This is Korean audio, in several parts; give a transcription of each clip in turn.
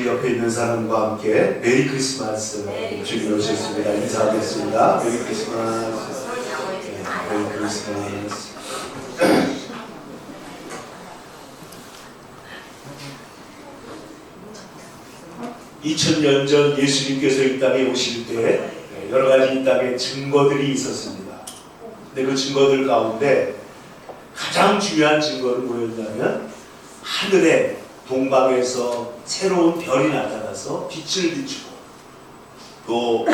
옆에 있는 사람과 함께 메리 크리스마스 주님 오셨습니다. 인사하겠습니다. 메리 크리스마스. 메리 크리스마스. 2000년 전 예수님께서 이 땅에 오실 때 여러 가지 이 땅에 증거들이 있었습니다. 근데 그 증거들 가운데 가장 중요한 증거는 뭐였냐면 하늘에 동방에서 새로운 별이 나타나서 빛을 비추고 또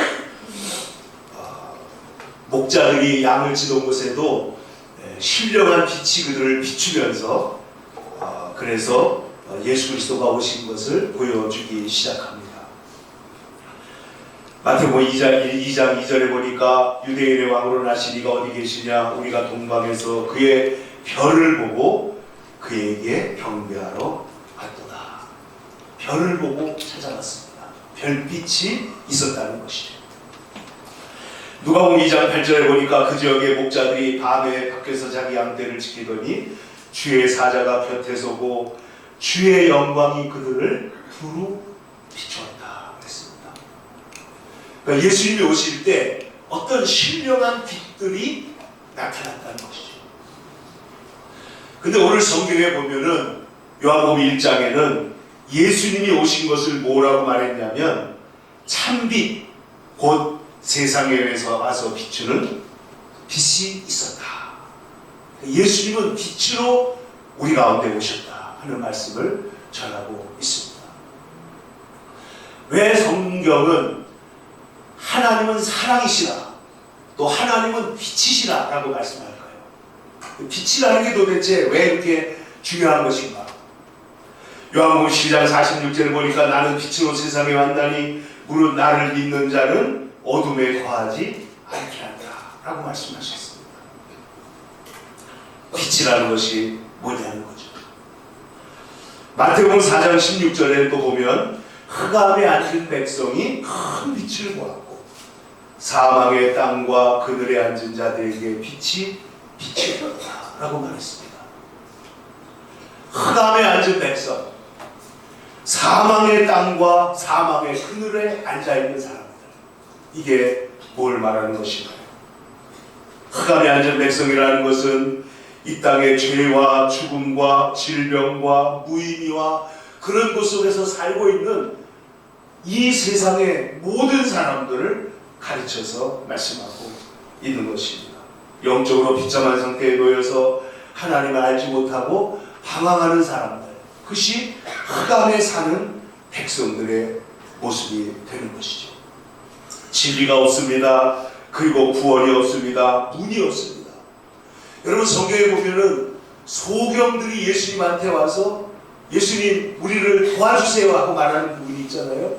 목자들이 양을 치던 곳에도 신령한 빛이 그들을 비추면서 그래서 예수 그리스도가 오신 것을 보여주기 시작합니다. 마태복음 2장 2절에 보니까 유대인의 왕으로 나신 이가 어디 계시냐, 우리가 동방에서 그의 별을 보고 그에게 경배하러 갔도다. 별을 보고 찾아갔습니다. 별빛이 있었다는 것이죠. 누가복음 2장 8절에 보니까 그 지역의 목자들이 밤에 밖에서 자기 양떼를 지키더니 주의 사자가 곁에 서고 주의 영광이 그들을 두루 비추었다 그랬습니다. 그러니까 예수님이 오실 때 어떤 신령한 빛들이 나타났다는 것이죠. 근데 오늘 성경에 보면은 요한복음 1장에는 예수님이 오신 것을 뭐라고 말했냐면 참빛, 곧 세상에서 와서 비추는 빛이 있었다. 예수님은 빛으로 우리 가운데 오셨다 하는 말씀을 전하고 있습니다. 왜 성경은 하나님은 사랑이시라, 또 하나님은 빛이시라 라고 말씀할까요? 빛이라는 게 도대체 왜 이렇게 중요한 것인가? 요한복음 12장 46절을 보니까 나는 빛으로 세상에 왔나니 무릇 나를 믿는 자는 어둠에 거하지 않게 한다 라고 말씀하셨습니다. 빛이라는 것이 뭐냐는 거죠. 마태복음 4장 16절에 또 보면 흑암에 앉은 백성이 큰 빛을 보았고 사망의 땅과 그들에 앉은 자들에게 빛이 비추었다 라고 말했습니다. 흑암에 앉은 백성, 사망의 땅과 사망의 그늘에 앉아있는 사람들, 이게 뭘 말하는 것인가요? 흑암에 앉은 백성이라는 것은 이 땅의 죄와 죽음과 질병과 무의미와 그런 곳 속에서 살고 있는 이 세상의 모든 사람들을 가르쳐서 말씀하고 있는 것입니다. 영적으로 비참한 상태에 놓여서 하나님을 알지 못하고 방황하는 사람들, 그것이 흑암에 사는 백성들의 모습이 되는 것이죠. 진리가 없습니다. 그리고 구원이 없습니다. 문이 없습니다. 여러분, 성경에 보면은 소경들이 예수님한테 와서 예수님 우리를 도와주세요 하고 말하는 부분이 있잖아요.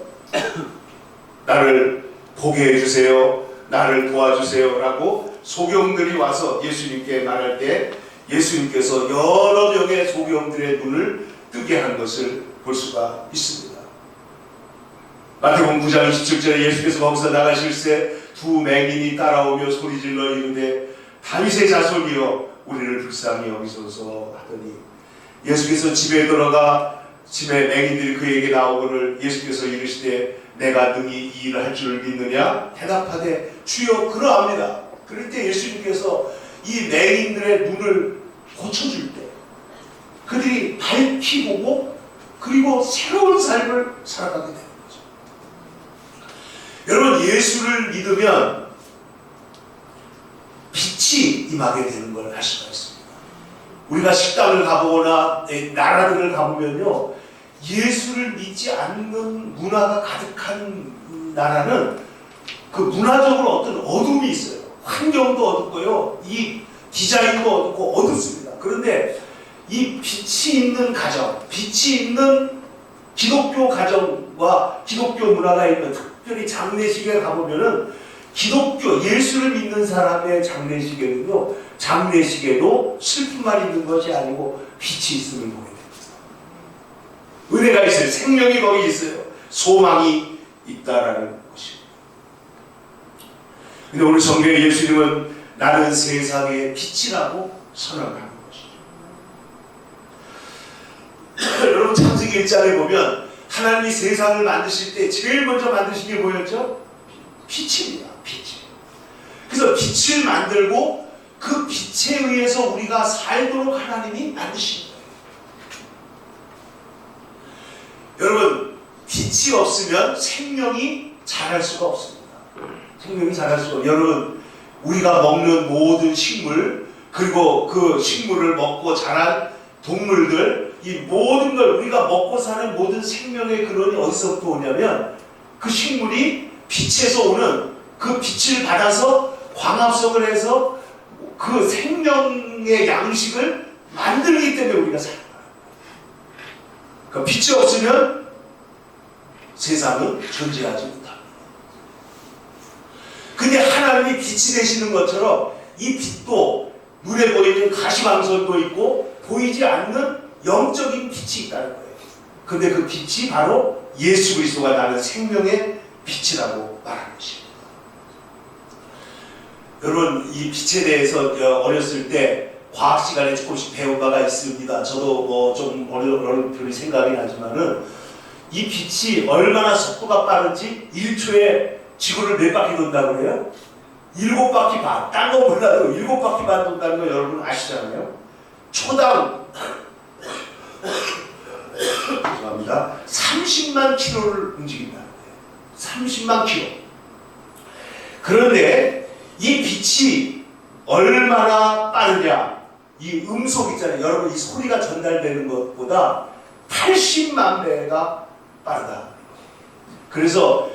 나를 보게 해주세요, 나를 도와주세요 라고 소경들이 와서 예수님께 말할 때 예수님께서 여러 명의 소경들의 눈을 뜨게 한 것을 볼 수가 있습니다. 마태복음 9장 27절에 예수께서 거기서 나가실 때 두 맹인이 따라오며 소리질러 이르되 다윗의 자손이여 우리를 불쌍히 여기소서 하더니 예수께서 집에 들어가 집에 맹인들이 그에게 나오거늘 예수께서 이르시되 내가 능히 이 일을 할 줄 믿느냐 대답하되 주여 그러합니다. 그럴 때 예수님께서 이 맹인들의 눈을 고쳐줄 때 그들이 밝히 보고 그리고 새로운 삶을 살아가게 되는 거죠. 여러분, 예수를 믿으면 빛이 임하게 되는 걸 알 수가 있습니다. 우리가 식당을 가보거나 나라들을 가보면요, 예수를 믿지 않는 문화가 가득한 나라는 그 문화적으로 어떤 어둠이 있어요. 환경도 어둡고요, 이 디자인도 어둡고 어둡습니다. 그런데 이 빛이 있는 가정, 빛이 있는 기독교 가정과 기독교 문화가 있는, 특별히 장례식에 가보면은 기독교 예수를 믿는 사람의 장례식에는요, 장례식에도 슬픔만 있는 것이 아니고 빛이 있음을 보게 됩니다. 은혜가 있어요. 생명이 거기 있어요. 소망이 있다라는 것입니다. 근데 오늘 성경에 예수님은 나는 세상의 빛이라고 선언하는 것이죠. 여러분, 창세기 1장에 보면 하나님이 세상을 만드실 때 제일 먼저 만드신 게 뭐였죠? 빛입니다. 빛. 그래서 빛을 만들고 그 빛에 의해서 우리가 살도록 하나님이 만드신 거예요. 여러분, 빛이 없으면 생명이 자랄 수가 없습니다. 생명이 자랄 수가 없어요. 여러분, 우리가 먹는 모든 식물, 그리고 그 식물을 먹고 자란 동물들, 이 모든 걸 우리가 먹고 사는 모든 생명의 근원이 어디서부터 오냐면 그 식물이 빛에서 오는 그 빛을 받아서 광합성을 해서 그 생명의 양식을 만들기 때문에 우리가 살아요. 그러니까 빛이 없으면 세상은 존재하지 못합니다. 근데 하나님이 빛이 되시는 것처럼 이 빛도 눈에 보이는 가시광선도 있고 보이지 않는 영적인 빛이 있다는 거예요. 근데 그 빛이 바로 예수 그리스도가 나는 생명의 빛이라고 말하는 것입니다. 여러분, 이 빛에 대해서 어렸을 때 과학 시간에 조금씩 배운 바가 있습니다. 저도 좀 어려운 편이 생각이 나지만은 이 빛이 얼마나 속도가 빠른지 1초에 지구를 몇 바퀴 돈다고 해요? 7바퀴 반. 딴 거 몰라도 7바퀴 반 돈다는 거 여러분 아시잖아요? 초당 죄송합니다. 30만 킬로를 움직인다는 거예요. 30만 킬로. 그런데 이 빛이 얼마나 빠르냐? 이 음속 있잖아요. 여러분, 이 소리가 전달되는 것보다 80만 배가 빠르다. 그래서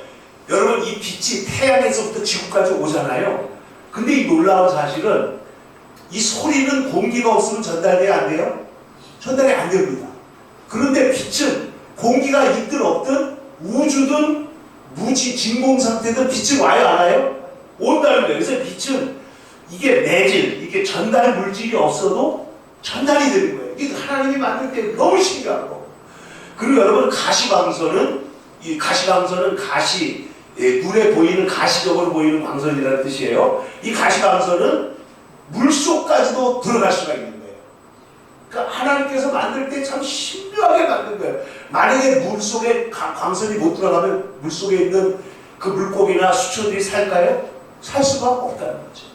여러분, 이 빛이 태양에서부터 지구까지 오잖아요. 근데 이 놀라운 사실은 이 소리는 공기가 없으면 전달이 안 돼요? 전달이 안 됩니다. 그런데 빛은 공기가 있든 없든 우주든 무지 진공 상태든 빛은 와요, 안 와요? 온다는 거예요. 그래서 빛은 이게 내질, 이게 전달 물질이 없어도 전달이 되는 거예요. 이게 하나님이 만들 때 너무 신기한 거. 그리고 여러분, 가시광선은 이 가시광선은 눈에 보이는 가시적으로 보이는 광선이라는 뜻이에요. 이 가시광선은 물속까지도 들어갈 수가 있는 거예요. 그러니까 하나님께서 만들 때 참 신묘하게 만든 거예요. 만약에 물속에 광선이 못 들어가면 물속에 있는 그 물고기나 수초들이 살까요? 살 수가 없다는 거죠.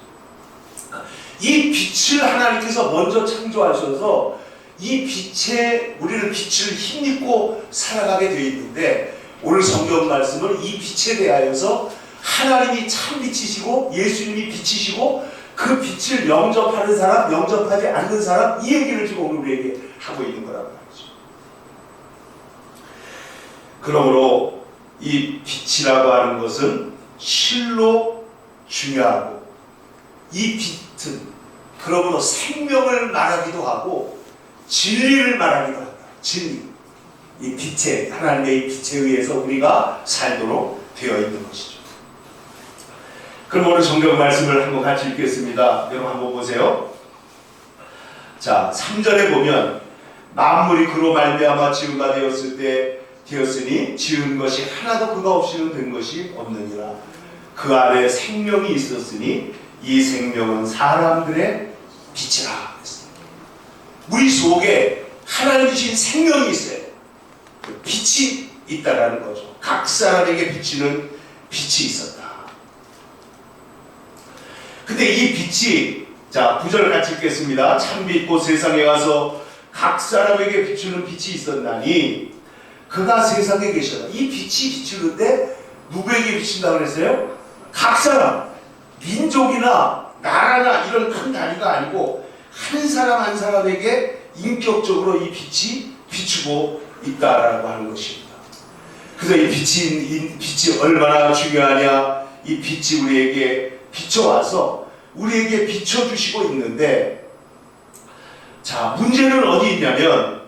이 빛을 하나님께서 먼저 창조하셔서 이 빛에 우리를 빛을 힘입고 살아가게 되어 있는데, 오늘 성경 말씀은 이 빛에 대하여서 하나님이 참 빛이시고 예수님이 빛이시고 그 빛을 영접하는 사람, 영접하지 않는 사람, 이 얘기를 지금 오늘 우리에게 하고 있는 거라고 말이죠. 그러므로 이 빛이라고 하는 것은 실로 중요하고, 이 빛은 그러므로 생명을 말하기도 하고 진리를 말하기도 한다. 진리. 이 빛에, 하나님의 이 빛에 의해서 우리가 살도록 되어 있는 것이죠. 그럼 오늘 성경 말씀을 한번 같이 읽겠습니다. 여러분 한번 보세요. 자, 3절에 보면 만물이 그로 말미암아 지은 바 되었으니 지은 것이 하나도 그가 없이는 된 것이 없느니라. 그 안에 생명이 있었으니 이 생명은 사람들의 빛이라. 우리 속에 하나님 주신 생명이 있어요. 빛이 있다라는 거죠. 각 사람에게 비치는 빛이 있었다. 근데 이 빛이, 자, 9절 같이 읽겠습니다. 참빛 곧 세상에 와서 각 사람에게 비추는 빛이 있었나니 그가 세상에 계셔라. 이 빛이 비추는데 누구에게 비친다고 그랬어요? 각 사람, 민족이나 나라나 이런 큰 단위가 아니고 한 사람 한 사람에게 인격적으로 이 빛이 비추고 있다라고 하는 것입니다. 그래서 이 빛이 얼마나 중요하냐? 이 빛이 우리에게 비춰와서 우리에게 비춰주시고 있는데, 자, 문제는 어디 있냐면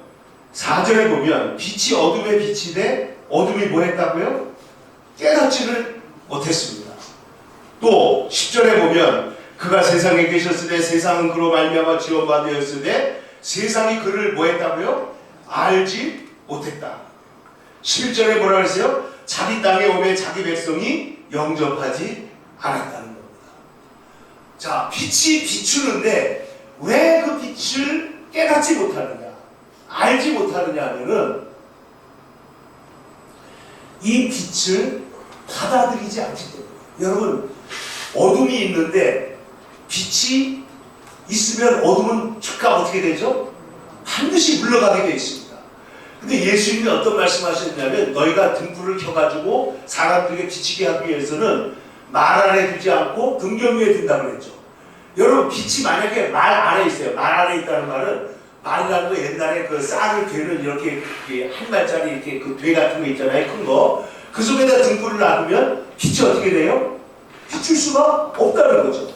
4절에 보면 빛이 어둠에 비치되 어둠이 뭐 했다고요? 깨닫지를 못했습니다. 또 10절에 보면 그가 세상에 계셨으되 세상은 그로 말미암아 지어바 되었으되 세상이 그를 뭐 했다고요? 알지 못했다. 11절에 뭐라 그랬어요? 자기 땅에 오매 자기 백성이 영접하지 않았다는 겁니다. 자, 빛이 비추는데 왜 그 빛을 깨닫지 못하느냐, 알지 못하느냐 하면은 이 빛을 받아들이지 않기 때문에. 여러분, 어둠이 있는데 빛이 있으면 어둠은 즉각 어떻게 되죠? 반드시 물러가게 되어 있습니다. 근데 예수님이 어떤 말씀하셨냐면, 너희가 등불을 켜가지고 사람들에게 비치게 하기 위해서는 말 안에 두지 않고 등경 위에 둔다고 그랬죠. 여러분, 빛이 만약에 말 안에 있어요. 말 안에 있다는 말은, 말이라는 거 옛날에 그 쌀을 되는 이렇게 한 말짜리 이렇게 그 돼 같은 거 있잖아요. 큰 거. 그 속에다 등불을 놔두면 빛이 어떻게 돼요? 비출 수가 없다는 거죠.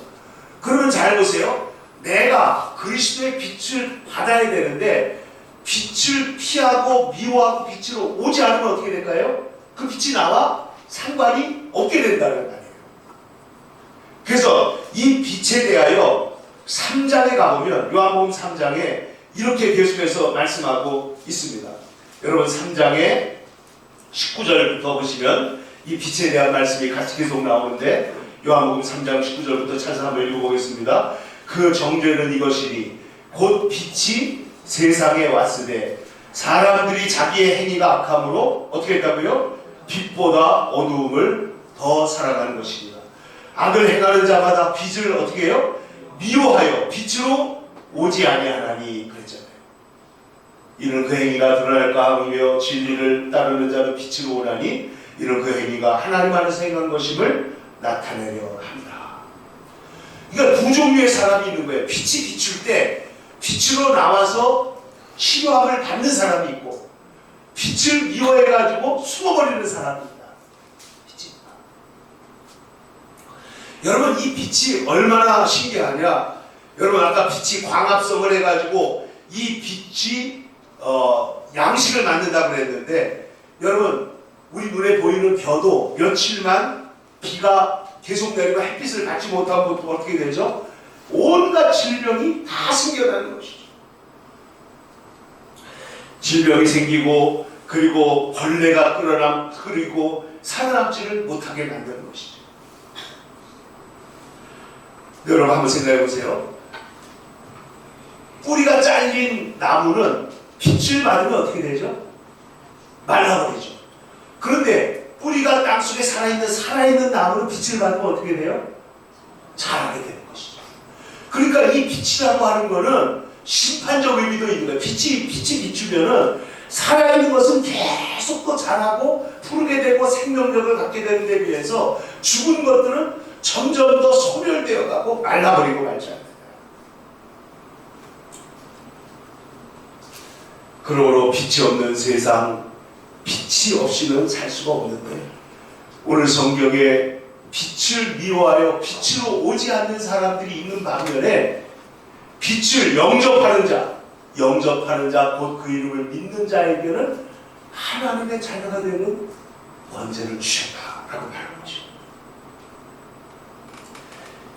그러면 잘 보세요. 내가 그리스도의 빛을 받아야 되는데 빛을 피하고 미워하고 빛으로 오지 않으면 어떻게 될까요? 그 빛이 나와 상관이 없게 된다는 말이에요. 그래서 이 빛에 대하여 3장에 가보면, 요한복음 3장에 이렇게 계속해서 말씀하고 있습니다. 여러분, 3장에 19절부터 보시면 이 빛에 대한 말씀이 같이 계속 나오는데, 요한복음 3장 19절부터 찾아서 한번 읽어보겠습니다. 그 정죄는 이것이니 곧 빛이 세상에 왔으되 사람들이 자기의 행위가 악함으로 어떻게 했다고요? 빛보다 어두움을 더 사랑하는 것입니다. 악을 행하는 자마다 빛을 어떻게 해요? 미워하여 빛으로 오지 아니하나니 그랬잖아요. 이는 그 행위가 드러날까 하며 진리를 따르는 자는 빛으로 오나니 이는 그 행위가 하나님 안에서 행한 것임을 나타내려 합니다. 그러니까 두 종류의 사람이 있는 거예요. 빛이 비출 때 빛으로 나와서 치료함을 받는 사람이 있고, 빛을 미워해가지고 숨어버리는 사람이 있다. 빛이. 여러분, 이 빛이 얼마나 신기하냐. 여러분, 아까 빛이 광합성을 해가지고 이 빛이 양식을 만든다고 그랬는데, 여러분, 우리 눈에 보이는 벼도 며칠만 비가 계속 내리고 햇빛을 받지 못하면 어떻게 되죠? 온갖 질병이 다 생겨나는 것이죠. 질병이 생기고, 그리고 벌레가 그리고 살아남지를 못하게 만드는 것이죠. 여러분, 한번 생각해 보세요. 뿌리가 잘린 나무는 빛을 받으면 어떻게 되죠? 말라버리죠. 그런데 뿌리가 땅속에 살아있는 나무는 빛을 받으면 어떻게 돼요? 자라게 되는 것이죠. 그러니까 이 빛이라고 하는 거는 심판적 의미도 있는 거예요. 빛이 비추면은 살아있는 것은 계속 더 자라고 푸르게 되고 생명력을 갖게 되는 데 비해서 죽은 것들은 점점 더 소멸되어 가고 말라버리고 말지 않는다. 그러므로 빛이 없는 세상, 빛이 없이는 살 수가 없는데, 오늘 성경에 빛을 미워하여 빛으로 오지 않는 사람들이 있는 반면에 빛을 영접하는 자 곧 그 이름을 믿는 자에게는 하나님의 자녀가 되는 권세를 주셨다라고 말하는 거죠.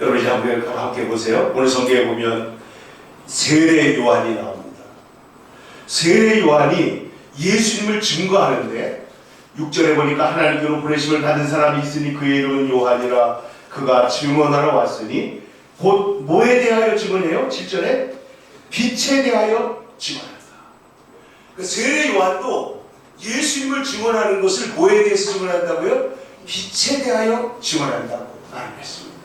여러분, 이제 한번 함께 보세요. 오늘 성경에 보면 세례 요한이 나옵니다. 세례 요한이 예수님을 증거하는데, 6절에 보니까 하나님께로 보내심을 받은 사람이 있으니 그의 이름은 요한이라. 그가 증언하러 왔으니 곧 뭐에 대하여 증언해요? 7절에 빛에 대하여 증언한다. 그 세례 요한도 예수님을 증언하는 것을 뭐에 대해서 증언한다고요? 빛에 대하여 증언한다고 말했습니다.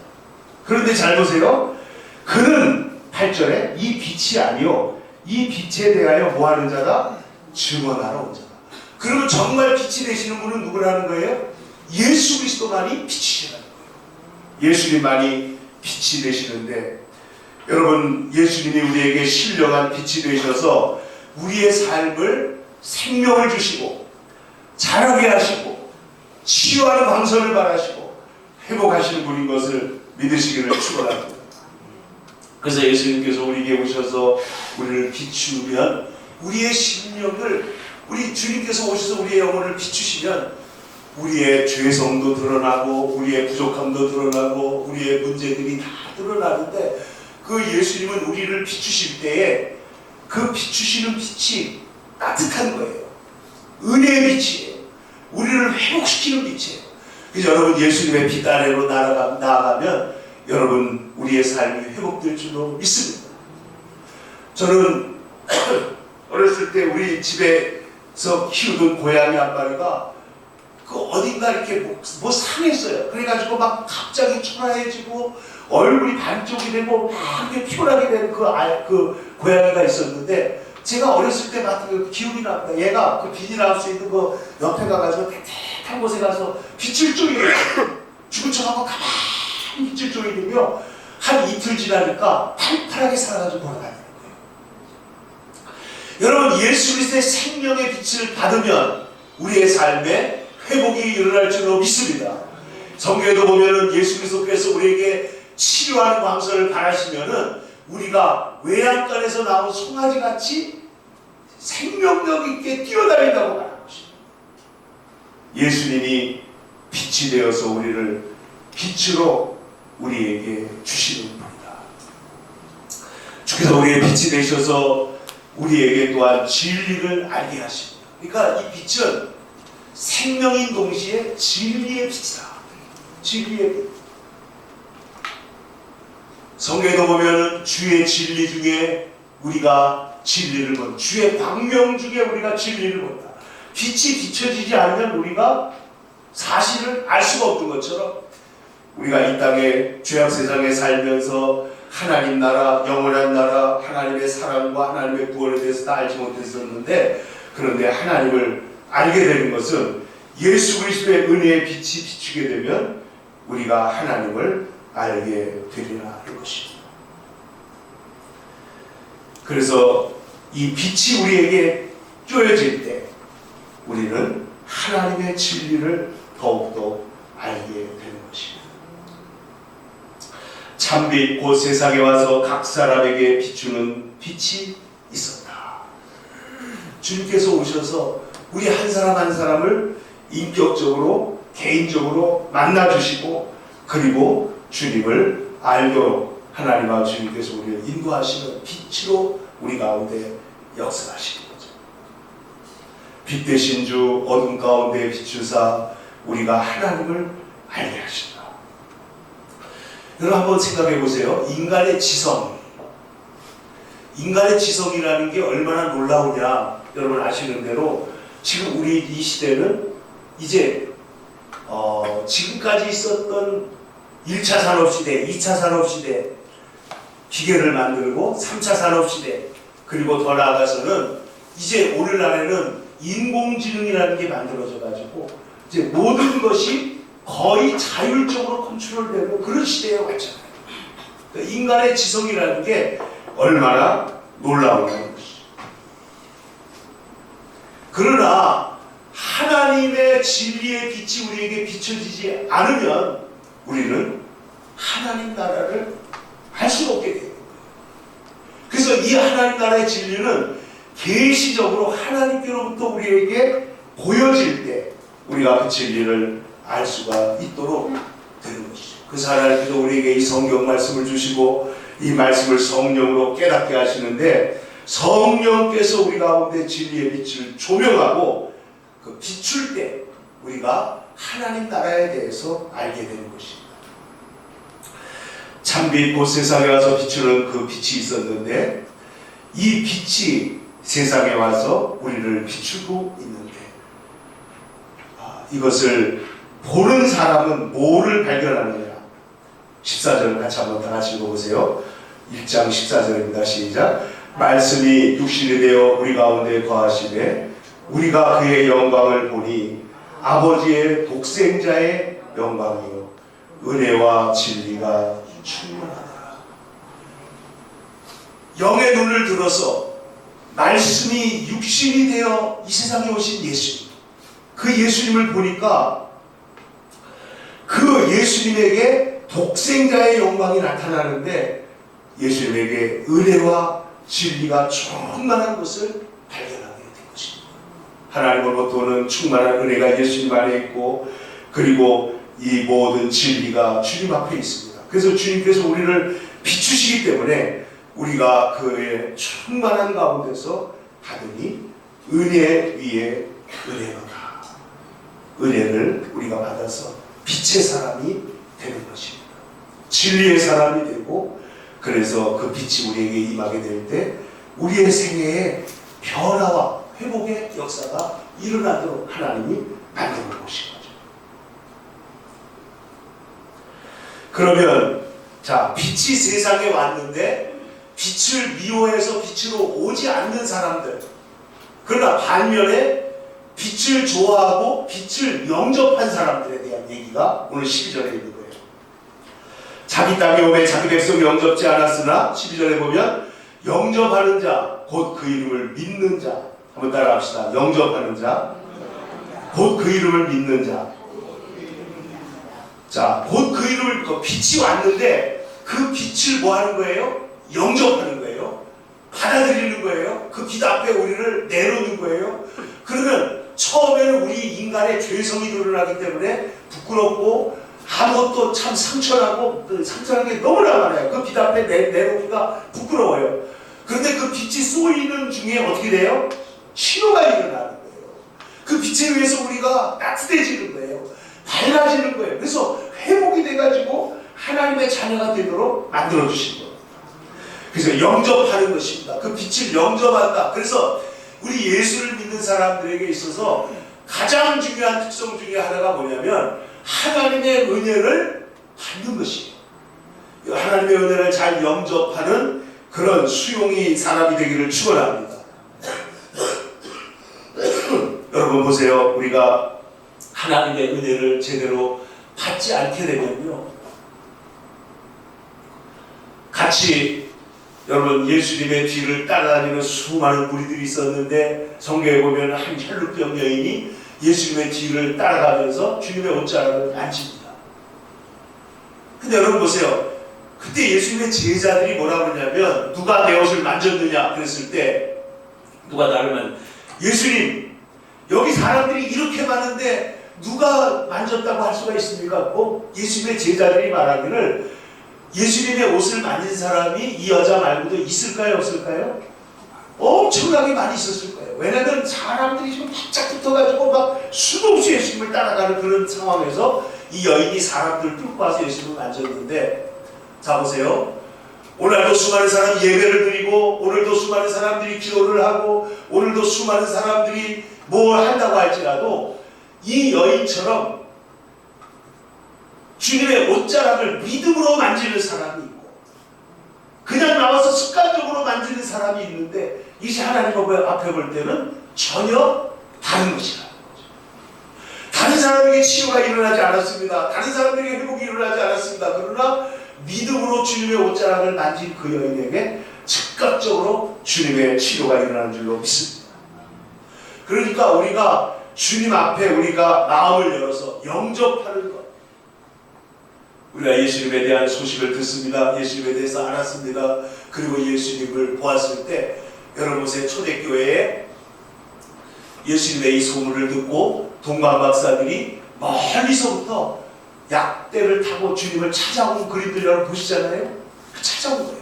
그런데 잘 보세요. 그는 8절에 이 빛이 아니요 이 빛에 대하여 뭐하는 자다? 증언하러 온 자다. 그러면 정말 빛이 되시는 분은 누구라는 거예요? 예수 그리스도만이 빛이시라는 거예요. 예수님만이 빛이 되시는데, 여러분, 예수님이 우리에게 신령한 빛이 되셔서 우리의 삶을 생명을 주시고 자라게 하시고 치유하는 방선을 바라시고 회복하시는 분인 것을 믿으시기를 축원합니다. 그래서 예수님께서 우리에게 오셔서 우리를 비추면, 우리의 심령을, 우리 주님께서 오셔서 우리의 영혼을 비추시면 우리의 죄성도 드러나고 우리의 부족함도 드러나고 우리의 문제들이 다 드러나는데, 그 예수님은 우리를 비추실 때에 그 비추시는 빛이 따뜻한 거예요. 은혜의 빛이에요. 우리를 회복시키는 빛이에요. 그래서 여러분, 예수님의 빛 아래로 나아가면 여러분, 우리의 삶이 회복될 줄로 믿습니다. 저는 어렸을 때 우리 집에서 키우던 고양이 한 마리가 그 어딘가 이렇게 뭐 상했어요. 그래가지고 막 갑자기 초라해지고 얼굴이 반쪽이 되고 막 이렇게 피곤하게 되는 그 고양이가 있었는데, 제가 어렸을 때 봤던 그 기억이 납니다. 얘가 그 비닐하우스 있는 거 옆에 가가지고 깨끗한 곳에 가서 빛을 쪼이래요. 죽은 척하고 가만히 빛을 쪼이면 한 이틀 지나니까 팔팔하게 살아가지고 돌아다니는 거예요. 여러분, 예수 그리스도의 생명의 빛을 받으면 우리의 삶에 회복이 일어날 줄로 믿습니다. 성경에도 보면은 예수 그리스도께서 우리에게 치료하는 방법을 바라시면은 우리가 외양간에서 나온 송아지같이 생명력 있게 뛰어다닌다고 말하는 것입니다. 예수님이 빛이 되어서 우리를 빛으로 우리에게 주시는 분이다. 주께서 우리의 빛이 되셔서 우리에게 또한 진리를 알게 하십니다. 그러니까 이 빛은 생명인 동시에 진리의 빛이다. 진리의 빛. 성경에도 보면은 주의 진리 중에 우리가 진리를 본다. 주의 광명 중에 우리가 진리를 본다. 빛이 비춰지지 않으면 우리가 사실을 알 수가 없는 것처럼 우리가 이 땅에 죄악 세상에 살면서 하나님 나라, 영원한 나라, 하나님의 사랑과 하나님의 구원에 대해서 다 알지 못했었는데, 그런데 하나님을 알게 되는 것은 예수 그리스도의 은혜의 빛이 비추게 되면 우리가 하나님을 알게 되리라 하는 것입니다. 그래서 이 빛이 우리에게 쪼여질 때 우리는 하나님의 진리를 더욱더 알게 되는 것입니다. 참빛 곧 세상에 와서 각 사람에게 비추는 빛이 있었다. 주님께서 오셔서 우리 한 사람 한 사람을 인격적으로 개인적으로 만나주시고, 그리고 주님을 알도록 하나님과 주님께서 우리를 인도하시는 빛으로 우리 가운데 역사하시는 거죠. 빛 되신 주 어둠 가운데 비추사 우리가 하나님을 알게 하신다. 여러분 한번 생각해 보세요. 인간의 지성이라는 게 얼마나 놀라우냐. 여러분 아시는 대로 지금 우리 이 시대는 이제 지금까지 있었던 1차 산업시대, 2차 산업시대, 기계를 만들고 3차 산업시대, 그리고 더 나아가서는 이제 오늘날에는 인공지능이라는 게 만들어져 가지고 이제 모든 것이 거의 자율적으로 컨트롤되고 그런 시대에 왔잖아요. 그러니까 인간의 지성이라는 게 얼마나 놀라우냐는 것이죠. 그러나 하나님의 진리의 빛이 우리에게 비춰지지 않으면 우리는 하나님 나라를 알 수가 없게 됩니다. 그래서 이 하나님 나라의 진리는 계시적으로 하나님께로부터 우리에게 보여질 때 우리가 그 진리를 알 수가 있도록 되는 것이죠. 그래서 하나님께서 우리에게 이 성경 말씀을 주시고 이 말씀을 성령으로 깨닫게 하시는데, 성령께서 우리 가운데 진리의 빛을 조명하고 그 비출 때 우리가 하나님 나라에 대해서 알게 되는 것입니다. 참빛 곧 세상에 와서 비추는 그 빛이 있었는데, 이 빛이 세상에 와서 우리를 비추고 있는데, 이것을 보는 사람은 뭐를 발견하느냐. 14절 같이 한번 다 같이 읽어보세요. 1장 14절입니다. 시작. 말씀이 육신이 되어 우리 가운데 거하시되 우리가 그의 영광을 보니 아버지의 독생자의 영광이요 은혜와 진리가 충만하다. 영의 눈을 들어서 말씀이 육신이 되어 이 세상에 오신 예수님, 그 예수님을 보니까 그 예수님에게 독생자의 영광이 나타나는데, 예수님에게 은혜와 진리가 충만한 것을 발견하게 된 것입니다. 하나님으로부터는 충만한 은혜가 예수님 안에 있고, 그리고 이 모든 진리가 주님 앞에 있습니다. 그래서 주님께서 우리를 비추시기 때문에 우리가 그의 충만한 가운데서 하더니 은혜 위에 은혜로다. 은혜를 우리가 받아서 빛의 사람이 되는 것입니다. 진리의 사람이 되고, 그래서 그 빛이 우리에게 임하게 될 때 우리의 생애에 변화와 회복의 역사가 일어나도록 하나님이 만들어 놓으신 거죠. 그러면 자, 빛이 세상에 왔는데 빛을 미워해서 빛으로 오지 않는 사람들, 그러나 반면에 빛을 좋아하고 빛을 영접한 사람들에 대한 얘기가 오늘 12절에 있는 거예요. 자기 땅에 오매 자기 백성 영접지 않았으나 12절에 보면 영접하는 자 곧 그 이름을 믿는 자, 한번 따라합시다. 영접하는 자 곧 그 이름을 믿는 자. 자, 곧 그 이름을, 빛이 왔는데 그 빛을 뭐 하는 거예요? 영접하는 거예요. 받아들이는 거예요. 그 빛 앞에 우리를 내놓는 거예요. 그러면 처음에는 우리 인간의 죄성이 드러나기 때문에 부끄럽고 아무것도 참 상처나고 상처난 게 너무나 많아요. 그 빛 앞에 내놓기가 부끄러워요. 그런데 그 빛이 쏘이는 중에 어떻게 돼요? 치료가 일어나는 거예요. 그 빛에 의해서 우리가 따뜻해지는 거예요. 밝아지는 거예요. 그래서 회복이 돼가지고 하나님의 자녀가 되도록 만들어주신 거예요. 그래서 영접하는 것입니다. 그 빛을 영접한다. 그래서 우리 예수를 믿는 사람들에게 있어서 가장 중요한 특성 중에 하나가 뭐냐면 하나님의 은혜를 받는 것이에요. 하나님의 은혜를 잘 영접하는 그런 수용이 사람이 되기를 축원합니다. 여러분 보세요. 우리가 하나님의 은혜를 제대로 받지 않게 되면요, 같이 여러분 예수님의 뒤를 따라다니는 수많은 무리들이 있었는데 성경에 보면 한 혈루병 여인이 예수님의 뒤를 따라가면서 주님의 옷자락을 만집니다. 근데 여러분 보세요. 그때 예수님의 제자들이 뭐라 그러냐면 누가 내 옷을 만졌느냐 그랬을 때 누가 나를 예수님 여기 사람들이 이렇게 많은데 누가 만졌다고 할 수가 있습니까? 예수님의 제자들이 말하기를 예수님의 옷을 만진 사람이 이 여자 말고도 있을까요? 없을까요? 엄청나게 많이 있었을 거예요. 왜냐하면 사람들이 좀 바짝 붙어가지고 막 수도 없이 예수님을 따라가는 그런 상황에서 이 여인이 사람들을 뚫고 와서 예수님을 만졌는데, 자 보세요. 오늘도 수많은 사람이 예배를 드리고 오늘도 수많은 사람들이 기도를 하고 오늘도 수많은 사람들이 뭘 한다고 할지라도 이 여인처럼 주님의 옷자락을 믿음으로 만지는 사람이 있고 그냥 나와서 습관적으로 만지는 사람이 있는데 이제 하나님 앞에 볼 때는 전혀 다른 것이라는 거죠. 다른 사람에게 치유가 일어나지 않았습니다. 다른 사람에게 회복이 일어나지 않았습니다. 그러나 믿음으로 주님의 옷자락을 만진 그 여인에게 즉각적으로 주님의 치료가 일어나는 줄로 믿습니다. 그러니까 우리가 주님 앞에 우리가 마음을 열어서 영접하는 것, 우리가 예수님에 대한 소식을 듣습니다. 예수님에 대해서 알았습니다. 그리고 예수님을 보았을 때 여러분 보세요. 초대교회에 예수님의 이 소문을 듣고 동방 박사들이 멀리서부터 약대를 타고 주님을 찾아온 그림들 여러분 보시잖아요. 찾아온 거예요.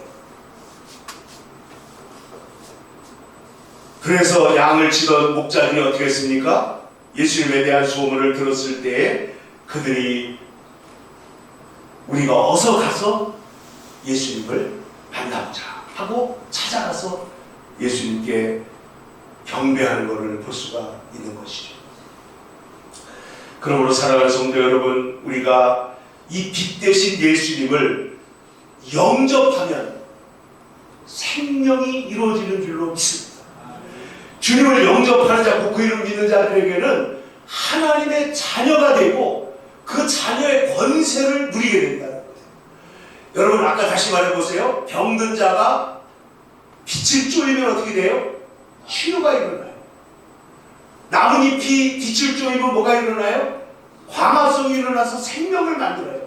그래서 양을 치던 목자들이 어떻게 했습니까? 예수님에 대한 소문을 들었을 때 그들이 우리가 어서 가서 예수님을 만나보자 하고 찾아가서 예수님께 경배하는 것을 볼 수가 있는 것이죠. 그러므로 사랑하는 성도 여러분, 우리가 이 빛 대신 예수님을 영접하면 생명이 이루어지는 줄로 믿습니다. 주님을 영접하는 자, 그 이름 믿는 자들에게는 하나님의 자녀가 되고 그 자녀의 권세를 누리게 된다는 거예요. 여러분 아까 다시 말해보세요. 병든 자가 빛을 쪼이면 어떻게 돼요? 치유가 일어나요. 나뭇잎이 빛을 쪼이면 뭐가 일어나요? 광합성이 일어나서 생명을 만들어요.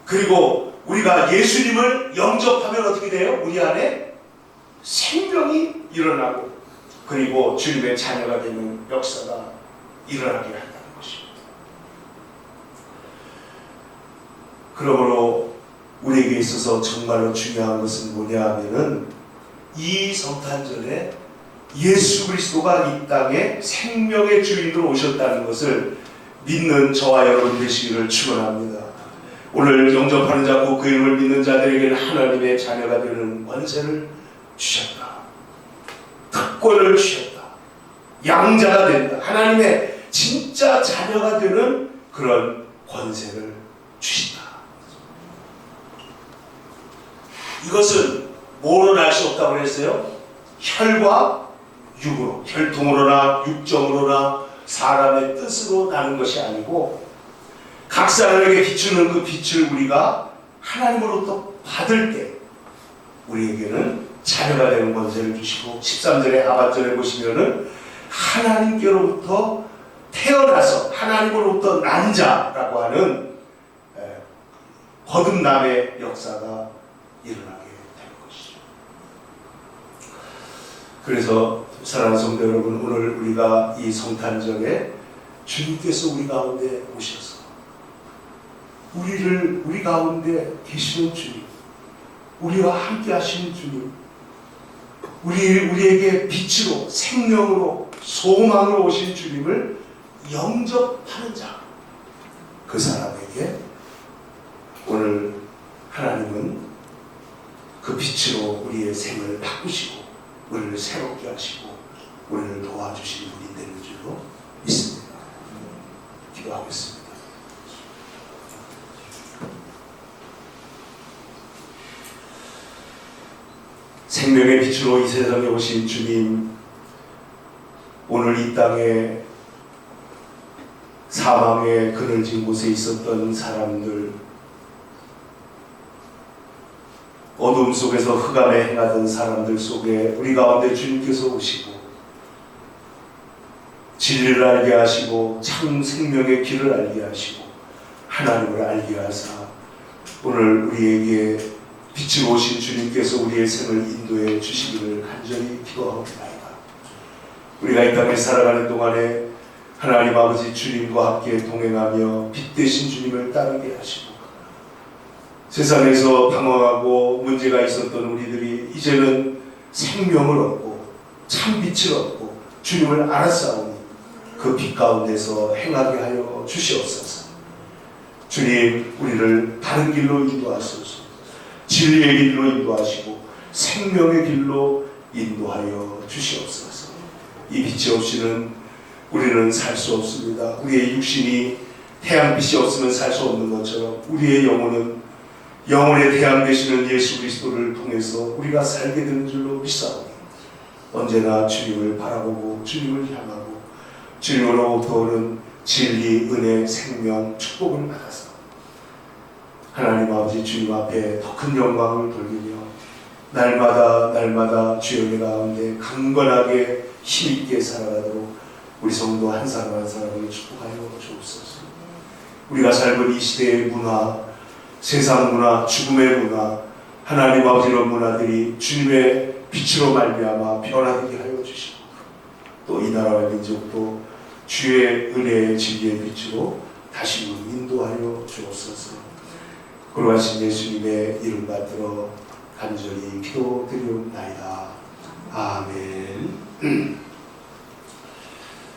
그리고 우리가 예수님을 영접하면 어떻게 돼요? 우리 안에 생명이 일어나고 그리고 주님의 자녀가 되는 역사가 일어나게 한다는 것입니다. 그러므로 우리에게 있어서 정말로 중요한 것은 뭐냐 하면은 이 성탄절에 예수 그리스도가 이 땅에 생명의 주인으로 오셨다는 것을 믿는 저와 여러분 되시기를 축원합니다. 오늘 영접하는 자, 그 이름을 믿는 자들에게는 하나님의 자녀가 되는 권세를 주셨다. 특권을 주셨다. 양자가 된다. 하나님의 진짜 자녀가 되는 그런 권세를 주신다. 이것은 뭐로 날 수 없다고 그랬어요? 혈과 육으로, 혈통으로나 육정으로나 사람의 뜻으로 나는 것이 아니고 각 사람에게 비추는 그 빛을 우리가 하나님으로부터 받을 때 우리에게는 자녀가 되는 권세를 주시고 13절에 하반절에 보시면은 하나님께로부터 태어나서 하나님으로부터 난 자라고 하는 거듭남의 역사가 일어나게 되는 것이죠. 그래서 사랑하는 성도 여러분, 오늘 우리가 이 성탄절에 주님께서 우리 가운데 오셔서 우리 가운데 계시는 주님, 우리와 함께 하시는 주님, 우리에게 빛으로 생명으로 소망으로 오신 주님을 영접하는 자, 그 사람에게 오늘 하나님은 그 빛으로 우리의 생을 바꾸시고 우리를 새롭게 하시고 우리를 도와주시는 분이 되는 줄로 믿습니다. 기도하겠습니다. 생명의 빛으로 이 세상에 오신 주님, 오늘 이 땅에 사망의 그늘진 곳에 있었던 사람들, 어둠 속에서 흑암에 행하던 사람들 속에 우리 가운데 주님께서 오시고 진리를 알게 하시고 참 생명의 길을 알게 하시고 하나님을 알게 하사 오늘 우리에게 빛으로 오신 주님께서 우리의 생을 인도해 주시기를 간절히 기도하옵나이다. 우리가 이 땅에 살아가는 동안에 하나님 아버지 주님과 함께 동행하며 빛 되신 주님을 따르게 하시고 세상에서 방황하고 문제가 있었던 우리들이 이제는 생명을 얻고 참 빛을 얻고 주님을 알았사오니 그 빛 가운데서 행하게 하여 주시옵소서. 주님, 우리를 바른 길로 인도하소서. 진리의 길로 인도하시고 생명의 길로 인도하여 주시옵소서. 이 빛이 없이는 우리는 살 수 없습니다. 우리의 육신이 태양빛이 없으면 살 수 없는 것처럼 우리의 영혼은 영혼의 태양 되시는 예수 그리스도를 통해서 우리가 살게 되는 줄로 믿사오니 언제나 주님을 바라보고 주님을 향하고 주님으로부터 오는 진리, 은혜, 생명, 축복을 받아서 하나님 아버지 주님 앞에 더 큰 영광을 돌리며 날마다 주의 은혜 가운데 강건하게 힘있게 살아가도록 우리 성도 한 사람 한 사람을 축복하여 주옵소서. 우리가 살고 이 시대의 문화, 세상 문화, 죽음의 문화, 하나님 아버지의 문화들이 주님의 빛으로 말미암아 변화되게 하여 주시고 또 이 나라와 민족도 주의 은혜의 진리의 빛으로 다시 인도하여 주옵소서. 거룩하신 예수님의 이름 받들어 간절히 기도드리옵나이다. 아멘.